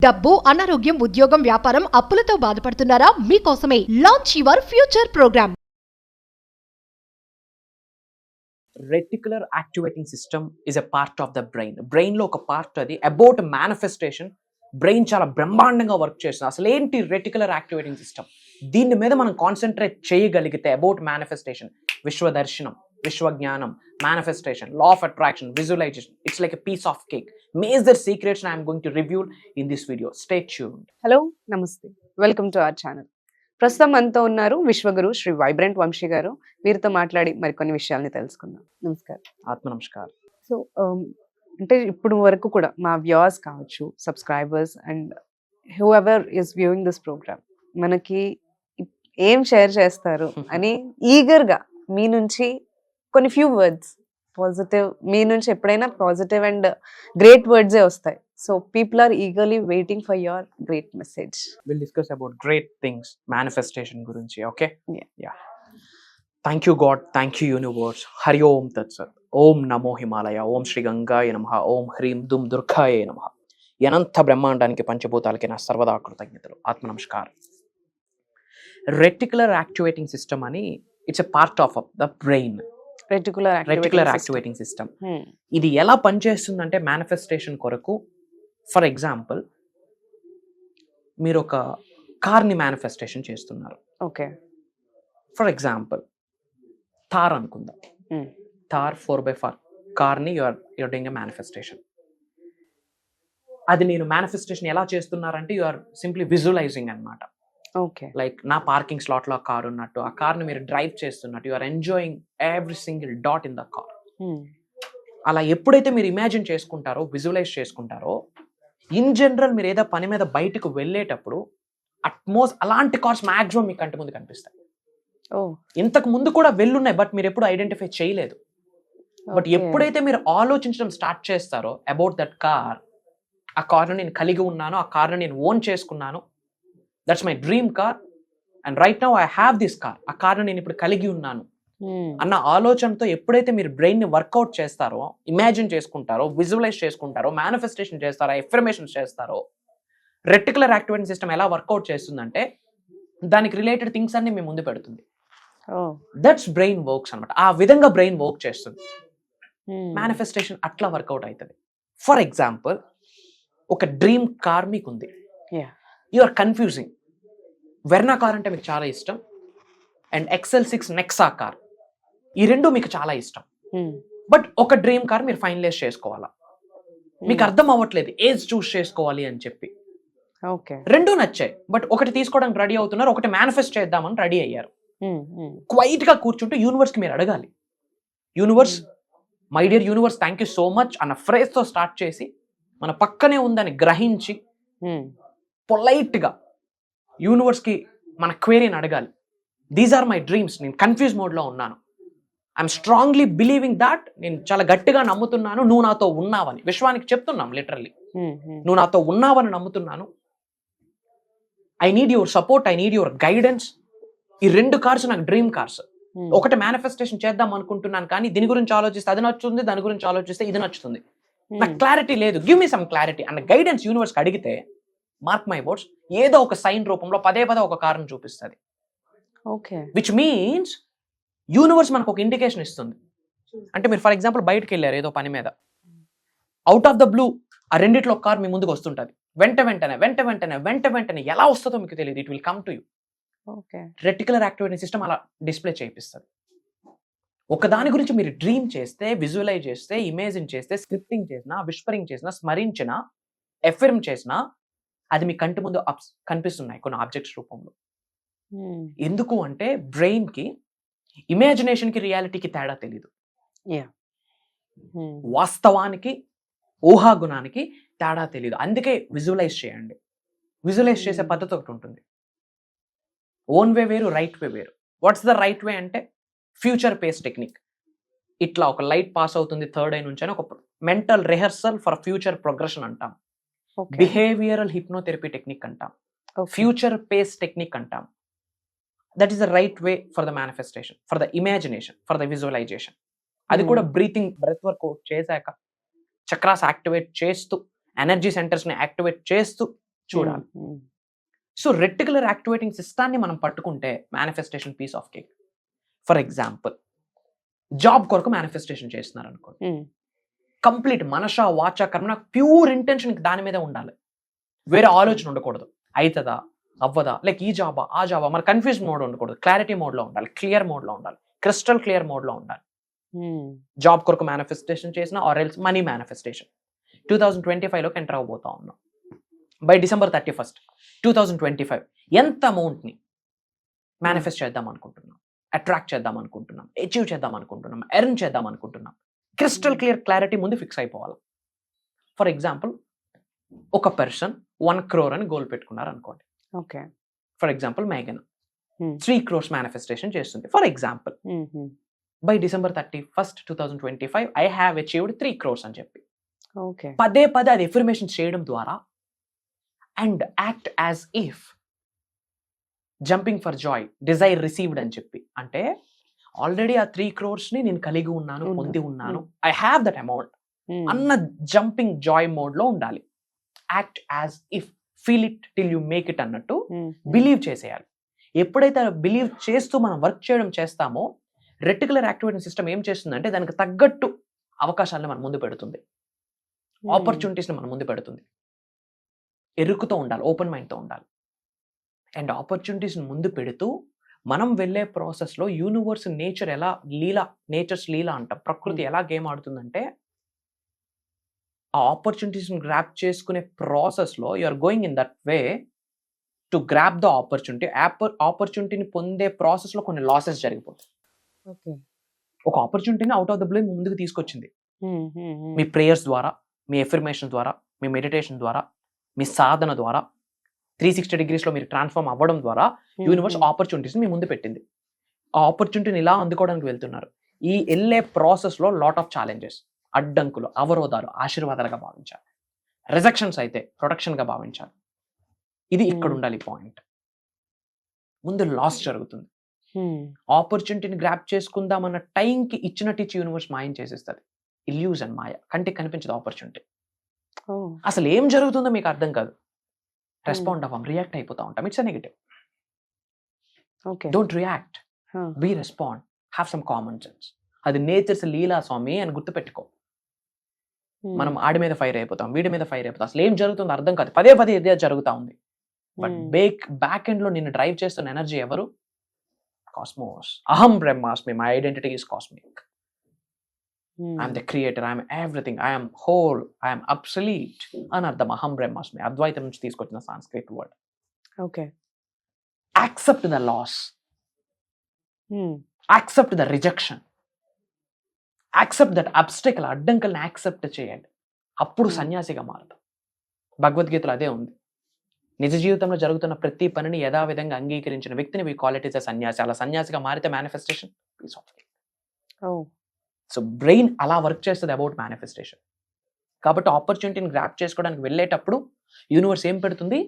డబ్బు, అనారోగ్యం, ఉద్యోగం, వ్యాపారం, అప్పులతో బాధపడుతున్నారా? మీకోసమే launch your future programme. Reticular activating system is a part of the brain. బ్రెయిన్లో ఒక పార్ట్ అది అబౌట్ మేనిఫెస్టేషన్. బ్రెయిన్ చాలా బ్రహ్మాండంగా వర్క్ చేస్తుంది. అసలు ఏంటి రెటిక్యులర్ యాక్టివేటింగ్ సిస్టమ్? దీని మీద మనం కాన్సన్ట్రేట్ చేయగలిగితే అబౌట్ మేనిఫెస్టేషన్, విశ్వదర్శనం, విశ్వజ్ఞానం, manifestation, law of attraction, visualisation, it's like a piece of cake. Major secrets I'm going to review in this video. Stay tuned. Hello, నమస్తే, వెల్కమ్ టు అవర్ ఛానల్. ప్రస్తుతం మనతో ఉన్నారు విశ్వగురు శ్రీ వైబ్రెంట్ వంశీ గారు. వీరితో మాట్లాడి మరికొన్ని విషయాల్ని తెలుసుకుందాం. నమస్కారం. ఆత్మ నమస్కారం. సో అంటే ఇప్పుడు వరకు కూడా మా వ్యూవర్స్ కావచ్చు, subscribers and whoever is viewing this programme మనకి ఏం షేర్ చేస్తారు అని ఈగర్గా మీ నుంచి కొన్ని ఫ్యూ వర్డ్స్ పాజిటివ్, మీ నుంచి ఎప్పుడైనా పాజిటివ్ అండ్ గ్రేట్ వర్డ్సే వస్తాయి. So people are eagerly waiting for your great message. We'll discuss about great things, manifestation గురించి. Okay? Yeah. Thank you God, thank you universe. Hari Om Tat Sat. Om Namo Himalaya. Om Shri Gangaya Namaha. Om Hrim Dum Durgaya Namaha. అనంత బ్రహ్మాండానికి పంచభూతాలకి నా సర్వదా కృతజ్ఞతలు. ఆత్మ నమస్కారం. Reticular activating system అని it's a part of the brain. Reticular activating system ఇది ఎలా పనిచేస్తుందంటే manifestation కొరకు, for example మీరు ఒక కార్ని మేనిఫెస్టేషన్ చేస్తున్నారు. ఓకే, ఫర్ ఎగ్జాంపుల్ థార్ అనుకుందాం. థార్ 4x4 కార్ని యూఆర్ డూయింగ్ ఎ మేనిఫెస్టేషన్. అది నేను మేనిఫెస్టేషన్ ఎలా చేస్తున్నారంటే యు ఆర్ సింప్లీ విజువలైజింగ్ అనమాట. ఓకే, లైక్ నా పార్కింగ్ స్లాట్లో ఆ కార్ ఉన్నట్టు, ఆ కార్ని మీరు డ్రైవ్ చేస్తున్నట్టు, you are enjoying every single dot in the car. అలా ఎప్పుడైతే మీరు ఇమాజిన్ చేసుకుంటారో, విజువలైజ్ చేసుకుంటారో, ఇన్ జనరల్ మీరు ఏదో పని మీద బయటకు వెళ్ళేటప్పుడు అలాంటి కార్స్ మాక్సిమం మీ కంటి ముందు కనిపిస్తాయి. ఇంతకు ముందు కూడా వెళ్ళున్నాయి, బట్ మీరు ఎప్పుడు ఐడెంటిఫై చేయలేదు. బట్ ఎప్పుడైతే మీరు ఆలోచించడం స్టార్ట్ చేస్తారో అబౌట్ దట్ కార్, ఆ కార్ను నేను కలిగి ఉన్నాను, ఆ కార్ను నేను ఓన్ చేసుకున్నాను, that's my dream car and right now I have this car, ఆ కార్ను నేను ఇప్పుడు కలిగి ఉన్నాను అన్న ఆలోచనతో ఎప్పుడైతే మీరు బ్రెయిన్ ని వర్కౌట్ చేస్తారో, ఇమాజిన్ చేసుకుంటారో, విజువలైజ్ చేసుకుంటారో, మేనిఫెస్టేషన్ చేస్తారో, ఎఫర్మేషన్స్ చేస్తారో, రెటిక్యులర్ యాక్టివేటింగ్ సిస్టమ్ ఎలా వర్కౌట్ చేస్తుందంటే దానికి రిలేటెడ్ థింగ్స్ అన్ని మీ ముందు పెడుతుంది. దట్స్ బ్రెయిన్ వర్క్స్ అనమాట. ఆ విధంగా బ్రెయిన్ వర్క్ చేస్తుంది. మేనిఫెస్టేషన్ అట్లా వర్కౌట్ అవుతుంది. ఫర్ ఎగ్జాంపుల్ ఒక డ్రీమ్ కార్ మీకు ఉంది, you are confusing. Verna car అంటే మీకు చాలా ఇష్టం అండ్ XL6 నెక్సా కార్, ఈ రెండు మీకు చాలా ఇష్టం. బట్ ఒక డ్రీమ్ కార్ మీరు ఫైనలైజ్ చేసుకోవాలా, మీకు అర్థం అవ్వట్లేదు ఏజ్ చూస్ చేసుకోవాలి అని చెప్పి. రెండు నచ్చాయి, బట్ ఒకటి తీసుకోవడానికి రెడీ అవుతున్నారు, ఒకటి మేనిఫెస్ట్ చేద్దామని రెడీ అయ్యారు. క్వైట్ గా కూర్చుంటూ యూనివర్స్ కి మీరు అడగాలి, universe, my dear universe, thank you so much అన్న ఫ్రేజ్ తో స్టార్ట్ చేసి మన పక్కనే ఉందని గ్రహించి పొలైట్ గా యూనివర్స్ కి మన క్వేరీని అడగాలి. దీస్ ఆర్ మై డ్రీమ్స్, నేను కన్ఫ్యూజ్ మోడ్ లో ఉన్నాను, ఐఎమ్ స్ట్రాంగ్లీ బిలీవింగ్ దాట్, నేను చాలా గట్టిగా నమ్ముతున్నాను నువ్వు నాతో ఉన్నావని. విశ్వానికి చెప్తున్నాం లిటరల్లీ, నువ్వు నాతో ఉన్నావని నమ్ముతున్నాను. I need your support, I need your guidance. ఈ రెండు కార్స్ నాకు డ్రీమ్ కార్స్. ఒకటి మేనిఫెస్టేషన్ చేద్దాం అనుకుంటున్నాను, కానీ దీని గురించి ఆలోచిస్తే అది నచ్చుతుంది, దాని గురించి ఆలోచిస్తే ఇది నచ్చుతుంది, నాకు క్లారిటీ లేదు, గివ్ మీ సమ్ క్లారిటీ అన్న గైడెన్స్ యూనివర్స్ కి అడిగితే, మార్క్ మై వర్డ్స్, ఏదో ఒక సైన్ రూపంలో పదే ఒక కారణం చూపిస్తుంది. విచ్ మీన్స్ యూనివర్స్ మనకు ఒక ఇండికేషన్ ఇస్తుంది. అంటే మీరు ఫర్ ఎగ్జాంపుల్ బయటకు వెళ్ళారు ఏదో పని మీద, అవుట్ ఆఫ్ ద బ్లూ ఆ రెండిట్లో ఒక కార్ మీ ముందుకు వస్తుంటది. వెంటనే ఎలా వస్తుందో మీకు తెలియదు, it will come to you. Reticular activating system అలా డిస్ప్లే చేయిస్తుంది. ఒకదాని గురించి మీరు డ్రీమ్ చేస్తే, విజువలైజ్ చేస్తే, ఇమేజిన్ చేస్తే, స్క్రిప్టింగ్ చేసినా, విస్పరింగ్ చేసినా, స్మరించినా, ఎఫర్మ్ చేసినా, అది మీ కంటి ముందు కనిపిస్తున్నాయి కొన్ని ఆబ్జెక్ట్స్ రూపంలో. ఎందుకు అంటే బ్రెయిన్ కి ఇమాజినేషన్ కి రియాలిటీకి తేడా తెలీదు. వాస్తవానికి ఊహాగుణానికి తేడా తెలీదు. అందుకే విజువలైజ్ చేయండి. విజువలైజ్ చేసే పద్ధతి ఒకటి ఉంటుంది. ఓన్ వే వేరు, రైట్ వే వేరు. వాట్స్ ద రైట్ వే అంటే ఫ్యూచర్ పేస్ టెక్నిక్. ఇట్లా ఒక లైట్ పాస్ అవుతుంది థర్డ్ ఐ నుంచి అని ఒక mental rehearsal for future progression అంటాం. బిహేవియరల్ హిప్నోథెరపీ టెక్నిక్ అంటాం. ఫ్యూచర్ పేస్ టెక్నిక్ అంటాం. That is the right way for the manifestation, for the imagination, for the visualisation. అది కూడా బ్రెత్ వర్క్ చేశాక, చక్రాస్ యాక్టివేట్ చేస్తూ, ఎనర్జీ సెంటర్స్ ని యాక్టివేట్ చేస్తూ చూడాలి. సో రెటికులర్ యాక్టివేటింగ్ సిస్టాన్ని మనం పట్టుకుంటే manifestation piece of cake. For example, job కొరకు మేనిఫెస్టేషన్ చేస్తున్నారు అనుకోండి, కంప్లీట్ మనష వాచ కర్మ ప్యూర్ ఇంటెన్షన్ దాని మీద ఉండాలి, వేరే ఆలోచన ఉండకూడదు. అవుతుందా అవ్వదా, లైక్ ఈ జాబా ఆ జాబా, మరి కన్ఫ్యూజన్ మోడ్ ఉండకూడదు, క్లారిటీ మోడ్ లో ఉండాలి, క్లియర్ మోడ్ లో ఉండాలి, క్రిస్టల్ క్లియర్ మోడ్ లో ఉండాలి. జాబ్ కొరకు మేనిఫెస్టేషన్ చేసిన ఆర్ ఎల్స్ మనీ మేనిఫెస్టేషన్ 2025లోకి ఎంటర్ అవబోతా ఉన్నాం. బై December 31st, 2025 ఎంత అమౌంట్ని మేనిఫెస్ట్ చేద్దాం అనుకుంటున్నాం, అట్రాక్ట్ చేద్దాం అనుకుంటున్నాం, అచీవ్ చేద్దాం అనుకుంటున్నాం, ఎర్న్ చేద్దాం అనుకుంటున్నాం, క్రిస్టల్ క్లియర్ క్లారిటీ ముందు ఫిక్స్ అయిపోవాలి. ఫర్ ఎగ్జాంపుల్, ఒక పర్సన్ 1 crore అని గోల్ పెట్టుకున్నారు అనుకోండి. ఓకే, ఫర్ ఎగ్జాంపుల్ మేఘన 3 crores మేనిఫెస్టేషన్ చేస్తుంది. For example, by December 31st, 2025 I have achieved 3 crores అని చెప్పి ఓకే, పదే పదే అది ఎఫర్మేషన్ చేయడం ద్వారా and act as if jumping for joy, desire received అని చెప్పి, అంటే ఆల్రెడీ ఆ 3 crores ని నేను కలిగి ఉన్నాను, పొంది ఉన్నాను, ఐ హ్యావ్ దట్ అమౌంట్ అన్న జంపింగ్ జాయ్ మోడ్ లో ఉండాలి. Act as if, feel it till you make it అన్నట్టు బిలీవ్ చేసేయాలి. ఎప్పుడైతే బిలీవ్ చేస్తూ మనం వర్క్ చేయడం చేస్తామో, రెటికులర్ యాక్టివేటింగ్ సిస్టమ్ ఏం చేస్తుందంటే దానికి తగ్గట్టు అవకాశాలను మన ముందు పెడుతుంది, ఆపర్చునిటీస్ని మన ముందు పెడుతుంది. ఎరుకుతో ఉండాలి, ఓపెన్ మైండ్తో ఉండాలి. అండ్ ఆపర్చునిటీస్ని ముందు పెడుతూ మనం వెళ్ళే ప్రాసెస్లో యూనివర్స్ నేచర్ ఎలా నేచర్స్ లీలా అంట, ప్రకృతి ఎలా గేమ్ ఆడుతుందంటే, ఆ ఆపర్చునిటీస్ని గ్రాప్ చేసుకునే ప్రాసెస్లో you are going in that way to grab the opportunity. ఆపర్చునిటీని పొందే ప్రాసెస్లో కొన్ని లాసెస్ జరిగిపోతాయి. ఒక ఆపర్చునిటీని అవుట్ ఆఫ్ ద బ్లూ ముందుకు తీసుకొచ్చింది మీ ప్రేయర్స్ ద్వారా, మీ ఎఫర్మేషన్ ద్వారా, మీ మెడిటేషన్ ద్వారా, మీ సాధన ద్వారా, 360 degreesలో మీరు ట్రాన్స్ఫార్మ్ అవ్వడం ద్వారా యూనివర్స్ ఆపర్చునిటీస్ని మీ ముందు పెట్టింది. ఆ ఆపర్చునిటీని ఇలా అందుకోవడానికి వెళ్తున్నారు. ఈ వెళ్ళే ప్రాసెస్లో లాట్ ఆఫ్ ఛాలెంజెస్, అడ్డంకులు, అవరోధాలు ఆశీర్వాదాలుగా భావించాలి, రిజెక్షన్స్ అయితే ప్రొటెక్షన్గా భావించాలి. ఇది ఇక్కడ ఉండాలి పాయింట్. ముందు లాస్ జరుగుతుంది. ఆపర్చునిటీని గ్రాప్ చేసుకుందామన్న టైంకి ఇచ్చినట్టు ఇచ్చి యూనివర్స్ మాయం చేసేస్తుంది. ఇల్యూజన్, మాయ, కంటికి కనిపించదు ఆపర్చునిటీ. అసలు ఏం జరుగుతుందో మీకు అర్థం కాదు. రెస్పాండ్ అవ్వం, రియాక్ట్ అయిపోతా ఉంటాం. It's negative. Don't react, be respond, have some common sense. అది నేచర్స్ లీలా స్వామి అని గుర్తుపెట్టుకో. మనం ఆడి మీద ఫైర్ అయిపోతాం, వీడి మీద ఫైర్ అయిపోతాం, అసలు ఏం జరుగుతుందో అర్థం కాదు, పదే పదే ఇదే జరుగుతూ ఉంది. బట్ బ్యాక్ ఎండ్ లో నిన్ను డ్రైవ్ చేస్తున్న ఎనర్జీ ఎవరు? కాస్మోస్. అహం బ్రహ్మాస్మి, my identity is cosmic. I'm the creator, I'm everything, I'm whole, I'm absolute అని అర్థం. అహం బ్రహ్మాస్మి అద్వైతం నుంచి తీసుకొచ్చిన Sanskrit word. Okay, accept the loss, accept the rejection, accept that obstacle, అడ్డంకల్ని యాక్సెప్ట్ చేయండి. అప్పుడు సన్యాసిగా మారుతాం. భగవద్గీతలో అదే ఉంది. నిజ జీవితంలో జరుగుతున్న ప్రతి పనిని యథావిధంగా అంగీకరించిన వ్యక్తిని we call it is a sanyasi. అలా సన్యాసిగా మారితే manifestation piece of cake. So brain అలా వర్క్ చేస్తుంది అబౌట్ మేనిఫెస్టేషన్. కాబట్టి ఆపర్చునిటీని గ్రాప్ చేసుకోవడానికి వెళ్ళేటప్పుడు యూనివర్స్ ఏం పెడుతుంది?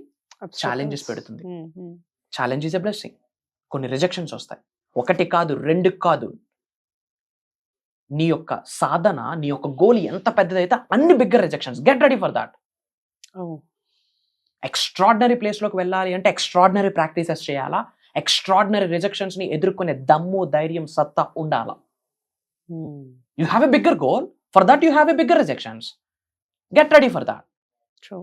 ఛాలెంజెస్ పెడుతుంది. Challenge is a blessing. కొన్ని రిజెక్షన్స్ వస్తాయి, 1 కాదు 2 కాదు. నీ యొక్క సాధన, నీ యొక్క గోల్ ఎంత పెద్దదైతే అన్ని bigger rejections. Get ready for that. Extraordinary ప్లేస్లోకి వెళ్ళాలి అంటే ఎక్స్ట్రాడినరీ ప్రాక్టీసెస్ చేయాలా, ఎక్స్ట్రాడినరీ రిజెక్షన్స్ని ఎదుర్కొనే దమ్ము, ధైర్యం, సత్తా ఉండాలా. You have a bigger goal. For that, you have a bigger rejections. Get ready for that. True.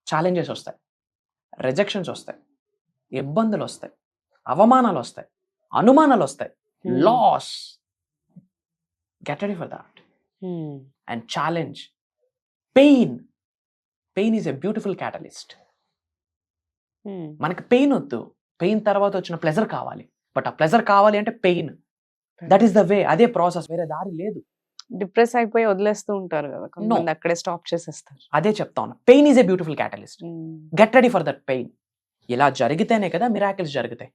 Challenges వస్తాయి, రిజెక్షన్స్ వస్తాయి, ఇబ్బందులు వస్తాయి, అవమానాలు వస్తాయి, అనుమానాలు వస్తాయి, loss. Get ready for that. And challenge. Pain. Pain is a beautiful catalyst. మనకి pain వద్దు, పెయిన్ తర్వాత వచ్చిన ప్లెజర్ కావాలి. బట్ ఆ ప్లెజర్ కావాలి అంటే pain. That is the way, అదే ప్రాసెస్, వేరే దారి లేదు. డిప్రెస్ అయిపోయి వదిలేస్తూ ఉంటారు కదా కొంతమంది, అక్కడే స్టాప్ చేసేస్తారు. అదే చెప్తా ఉన్నా, pain is a beautiful catalyst. Get ready for that pain. ఇలా జరిగితేనే కదా మిరాకిల్స్ జరుగుతాయి.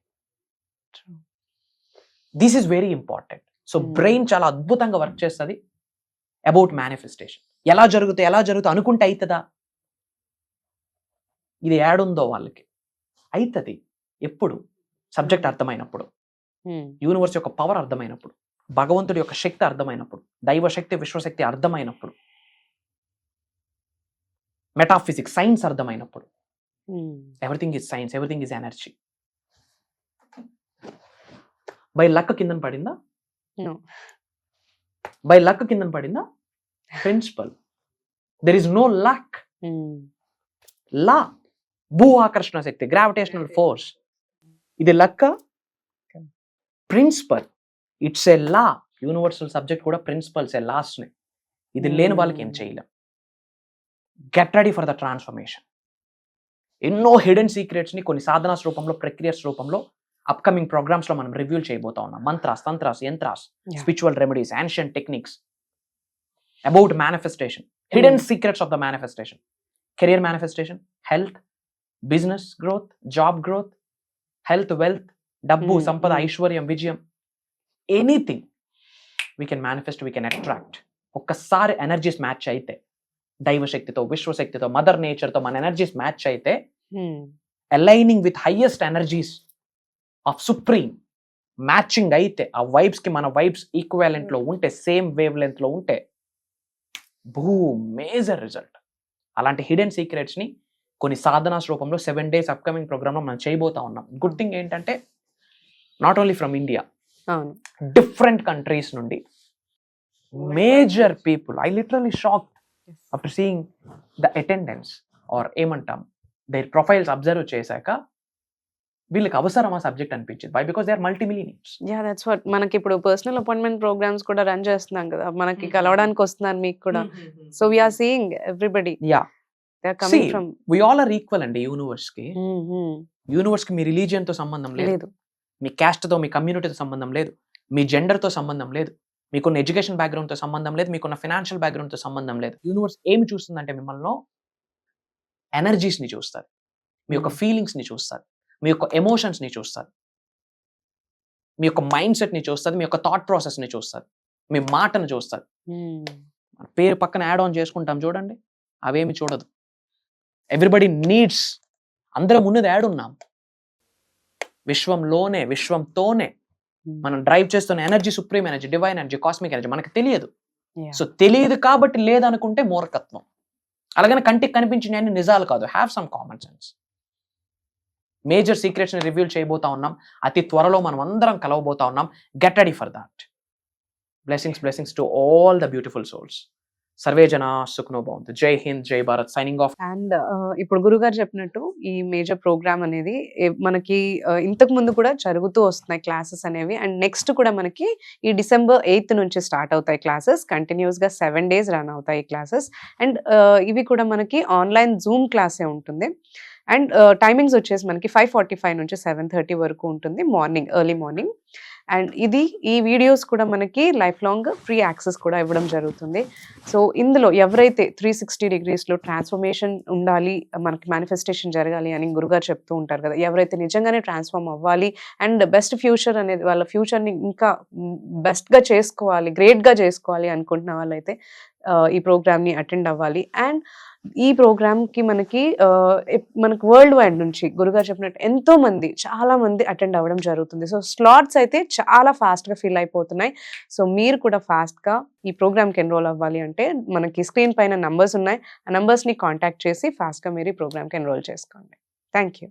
This is very important. So brain చాలా అద్భుతంగా వర్క్ చేస్తుంది అబౌట్ మేనిఫెస్టేషన్. ఎలా జరుగుతాయి అనుకుంటే అవుతుందా? ఇది ఏడుందో వాళ్ళకి అవుతుంది. ఎప్పుడు? సబ్జెక్ట్ అర్థమైనప్పుడు, యూనివర్స్ యొక్క పవర్ అర్థమైనప్పుడు, భగవంతుడి యొక్క శక్తి అర్థమైనప్పుడు, దైవశక్తి, విశ్వశక్తి అర్థమైనప్పుడు, మెటాఫిజిక్స్, సైన్స్ అర్థమైనప్పుడు, everything is science, everything is energy. By luck కిందన పడిందా? No. బై లక్ కిందన పడిందా? Principle. There is no luck. Law, భూ ఆకర్షణ శక్తి, గ్రావిటేషనల్ ఫోర్స్. ఇది లక్క? Principle. It's a law. Universal subject కూడా ప్రిన్సిపల్స్ ఏ లాస్ ని. ఇది లేని వాళ్ళకి ఏం చేయలేం. Get ready for the transformation. ఎన్నో హిడెన్ సీక్రెట్స్ ని కొన్ని సాధనాస్ రూపంలో, ప్రక్రియస్ రూపంలో అప్కమింగ్ ప్రోగ్రామ్స్ లో మనం రివ్యూ చేయబోతా ఉన్నాం. Mantras, tantras, yantras, spiritual remedies, ancient techniques about manifestation, hidden secrets of the manifestation, career manifestation, health, business growth, job growth, health, wealth, డబ్బు, సంపద, ఐశ్వర్యం, విజయం, anything we can manifest, we can attract. ఒక్కసారి ఎనర్జీస్ మ్యాచ్ అయితే, దైవశక్తితో, విశ్వశక్తితో, మదర్ నేచర్తో మన ఎనర్జీస్ మ్యాచ్ అయితే, aligning with highest energies of supreme matching అయితే, ఆ వైబ్స్ కి మన వైబ్స్ ఈక్వాలెంట్ లో ఉంటే, సేమ్ వేవ్ లెంత్ లో ఉంటే, మేజర్ రిజల్ట్. అలాంటి హిడెన్ సీక్రెట్స్ ని కొన్ని సాధనాస్ రూపంలో 7 days అప్కమింగ్ ప్రోగ్రామ్ లో మనం చేయబోతా ఉన్నాం. గుడ్ థింగ్ ఏంటంటే, not only from India, different countries నుండి major people. I literally shocked after seeing the attendance, or ఏమంటాం, దేర్ ప్రొఫైల్స్ అబ్జర్వ్ చేశాక వీళ్ళకి అవసరమా సబ్జెక్ట్ అనిపించింది. Why? Because they are multi millionaires. Yeah, that's what. మనకి ఇప్పుడు personal appointment programs కూడా run చేస్తున్నాం కదా, మనకి కలవడానికి వస్తున్నారు మీకు కూడా. So we are seeing everybody. Yeah, they are coming from. We all are equal అండి యూనివర్స్ కి. యూనివర్స్ కి మీ రిలీజియన్ తో సంబంధం లేదు, మీ క్యాస్ట్ తో, మీ కమ్యూనిటీతో సంబంధం లేదు, మీ జెండర్ తో సంబంధం లేదు, మీకున్న ఎడ్యుకేషన్ బ్యాక్గ్రౌండ్ తో సంబంధం లేదు, మీకున్న ఫైనాన్షియల్ బ్యాక్గ్రౌండ్ తో సంబంధం లేదు. యూనివర్స్ ఏమి చూస్తుందంటే మిమ్మల్ని ఎనర్జీస్ ని చూస్తారు, మీ యొక్క ఫీలింగ్స్ ని చూస్తారు, మీ యొక్క ఎమోషన్స్ ని చూస్తారు, మీ యొక్క మైండ్ సెట్ ని చూస్తుంది, మీ యొక్క థాట్ ప్రాసెస్ ని చూస్తుంది, మీ మాటను చూస్తుంది. పేరు పక్కన యాడ్ ఆన్ చేసుకుంటాం చూడండి, అవేమి చూడదు. ఎవ్రీబడి నీడ్స్, అందరం ఉన్నది యాడ్ ఉన్నాం. విశ్వంలోనే, విశ్వంతోనే మనం డ్రైవ్ చేస్తున్న energy supreme energy, divine energy, cosmic energy మనకు తెలియదు. సో తెలియదు కాబట్టి లేదనుకుంటే మూర్ఖత్వం. అలాగని కంటికి కనిపించిన నిజాలు కాదు. Have some common sense. Major secrets ని రివీల్ చేయబోతా ఉన్నాం. అతి త్వరలో మనం అందరం కలవబోతా ఉన్నాం. Get ready for that. Blessings to all the beautiful souls. Survey జనా సుఖనో భవంతు. జై హింద్, జై భారత్. Signing off. అండ్ ఇప్పుడు గురుగారు చెప్పినట్టు ఈ మేజర్ ప్రోగ్రామ్ అనేది మనకి ఇంతకు ముందు కూడా జరుగుతూ వస్తున్నాయి క్లాసెస్ అనేవి. అండ్ నెక్స్ట్ కూడా మనకి ఈ December 8th నుంచి స్టార్ట్ అవుతాయి క్లాసెస్. కంటిన్యూస్ గా 7 days రన్ అవుతాయి క్లాసెస్. అండ్ ఇవి కూడా మనకి ఆన్లైన్ జూమ్ క్లాసే ఉంటుంది. అండ్ టైమింగ్స్ వచ్చేసి మనకి 5:45 నుంచి 7:30 వరకు ఉంటుంది, మార్నింగ్, ఎర్లీ మార్నింగ్. అండ్ ఈ వీడియోస్ కూడా మనకి లైఫ్ లాంగ్ ఫ్రీ యాక్సెస్ కూడా ఇవ్వడం జరుగుతుంది. సో ఇందులో ఎవరైతే 360 degreesలో ట్రాన్స్ఫర్మేషన్ ఉండాలి, మనకి మేనిఫెస్టేషన్ జరగాలి అని గురుగారు చెప్తూ ఉంటారు కదా, ఎవరైతే నిజంగానే ట్రాన్స్ఫార్మ్ అవ్వాలి అండ్ బెస్ట్ ఫ్యూచర్ అనేది, వాళ్ళ ఫ్యూచర్ని ఇంకా బెస్ట్గా చేసుకోవాలి, గ్రేట్గా చేసుకోవాలి అనుకుంటున్న వాళ్ళైతే ఈ ప్రోగ్రామ్ని అటెండ్ అవ్వాలి. అండ్ ఈ ప్రోగ్రామ్కి మనకి వరల్డ్ వైడ్ నుంచి గురుగారు చెప్పినట్టు చాలా మంది అటెండ్ అవ్వడం జరుగుతుంది. సో స్లాట్స్ అయితే చాలా ఫాస్ట్గా ఫిల్ అయిపోతున్నాయి. సో మీరు కూడా ఫాస్ట్గా ఈ ప్రోగ్రామ్కి ఎన్రోల్ అవ్వాలి అంటే మనకి స్క్రీన్ పైన నంబర్స్ ఉన్నాయి, ఆ నంబర్స్ని కాంటాక్ట్ చేసి ఫాస్ట్గా మీరు ఈ ప్రోగ్రామ్కి ఎన్రోల్ చేసుకోండి. Thank you.